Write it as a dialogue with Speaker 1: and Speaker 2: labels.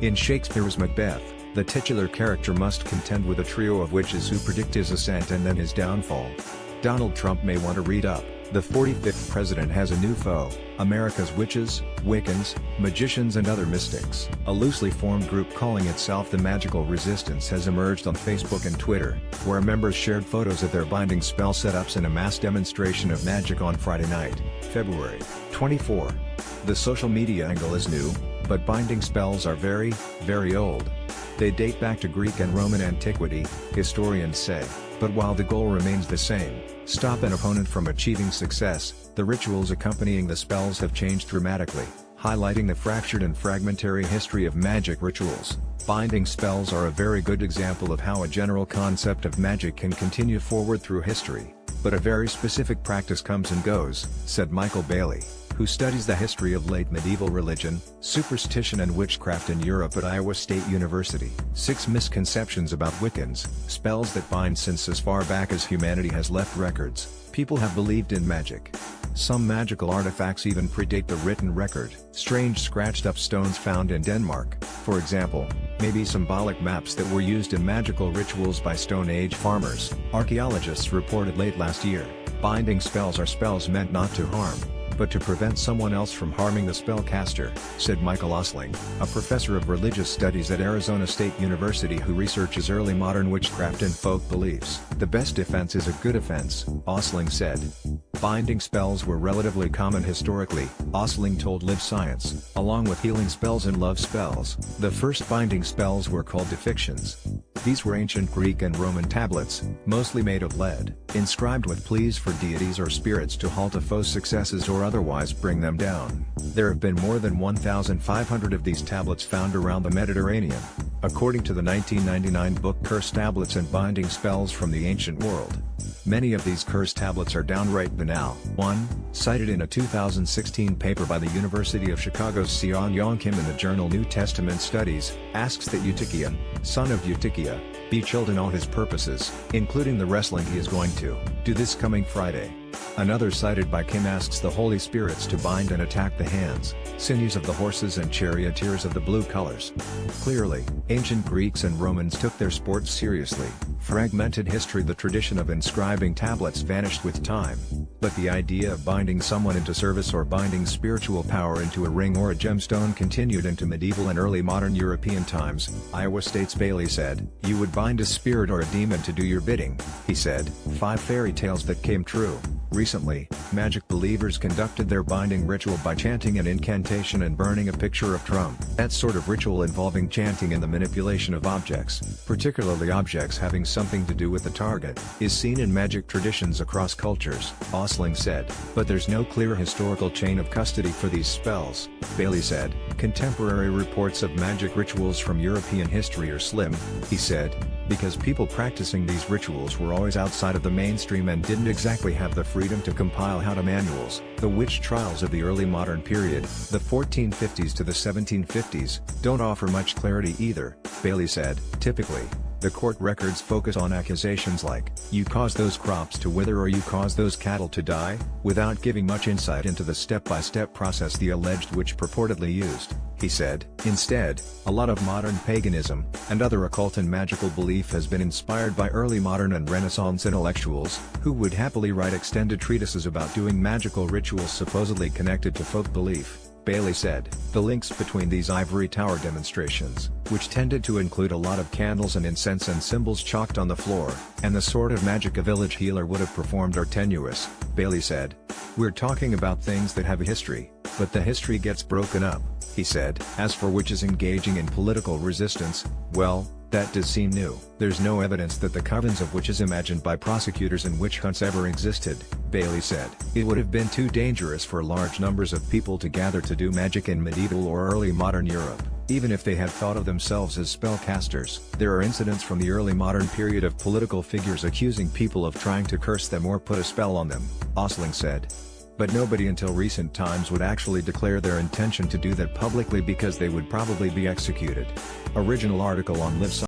Speaker 1: In Shakespeare's Macbeth, the titular character must contend with a trio of witches who predict his ascent and then his downfall. Donald Trump may want to read up, the 45th president has a new foe, America's witches, Wiccans, magicians and other mystics. A loosely formed group calling itself the Magical Resistance has emerged on Facebook and Twitter, where members shared photos of their binding spell setups in a mass demonstration of magic on Friday night, February 24. The social media angle is new, but binding spells are very, very old. They date back to Greek and Roman antiquity, historians say, but while the goal remains the same, stop an opponent from achieving success, the rituals accompanying the spells have changed dramatically, highlighting the fractured and fragmentary history of magic rituals. Binding spells are a very good example of how a general concept of magic can continue forward through history, but a very specific practice comes and goes, said Michael Bailey, who studies the history of late medieval religion, superstition and witchcraft in Europe at Iowa State University. 6 misconceptions about Wiccans, spells that bind. Since as far back as humanity has left records, people have believed in magic. Some magical artifacts even predate the written record. Strange scratched-up stones found in Denmark, for example, may be symbolic maps that were used in magical rituals by Stone Age farmers, archaeologists reported late last year. Binding spells are spells meant not to harm, but to prevent someone else from harming the spellcaster, said Michael Osling, a professor of religious studies at Arizona State University who researches early modern witchcraft and folk beliefs. The best defense is a good offense, Osling said. Binding spells were relatively common historically, Osling told Live Science, along with healing spells and love spells. The first binding spells were called depictions. These were ancient Greek and Roman tablets, mostly made of lead, inscribed with pleas for deities or spirits to halt a foe's successes or otherwise bring them down. There have been more than 1,500 of these tablets found around the Mediterranean, according to the 1999 book Cursed Tablets and Binding Spells from the Ancient World. Many of these cursed tablets are downright banal. One, cited in a 2016 paper by the University of Chicago's Seon-Young Kim in the journal New Testament Studies, asks that Eutychian, son of Eutychia, be chilled in all his purposes, including the wrestling he is going to do this coming Friday. Another cited by Kim asks the Holy Spirits to bind and attack the hands, sinews of the horses and charioteers of the blue colors. Clearly, ancient Greeks and Romans took their sports seriously. Fragmented history. The tradition of inscribing tablets vanished with time, but the idea of binding someone into service or binding spiritual power into a ring or a gemstone continued into medieval and early modern European times, Iowa State's Bailey said. You would bind a spirit or a demon to do your bidding, he said. 5 fairy tales that came true. Recently, magic believers conducted their binding ritual by chanting an incantation and burning a picture of Trump. That sort of ritual involving chanting and the manipulation of objects, particularly objects having something to do with the target, is seen in magic traditions across cultures, Osling said. But there's no clear historical chain of custody for these spells, Bailey said. Contemporary reports of magic rituals from European history are slim, he said, because people practicing these rituals were always outside of the mainstream and didn't exactly have the freedom to compile how-to manuals. The witch trials of the early modern period, the 1450s to the 1750s, don't offer much clarity either, Bailey said. Typically, the court records focus on accusations like, you caused those crops to wither or you caused those cattle to die, without giving much insight into the step-by-step process the alleged witch purportedly used, he said. Instead, a lot of modern paganism, and other occult and magical belief has been inspired by early modern and Renaissance intellectuals, who would happily write extended treatises about doing magical rituals supposedly connected to folk belief, Bailey said. The links between these ivory tower demonstrations, which tended to include a lot of candles and incense and symbols chalked on the floor, and the sort of magic a village healer would have performed are tenuous, Bailey said. We're talking about things that have a history, but the history gets broken up, he said. As for witches engaging in political resistance, well, that does seem new. There's no evidence that the covens of witches imagined by prosecutors in witch hunts ever existed, Bailey said. It would have been too dangerous for large numbers of people to gather to do magic in medieval or early modern Europe, even if they had thought of themselves as spellcasters. There are incidents from the early modern period of political figures accusing people of trying to curse them or put a spell on them, Osling said. But nobody until recent times would actually declare their intention to do that publicly because they would probably be executed. Original article on Live Science.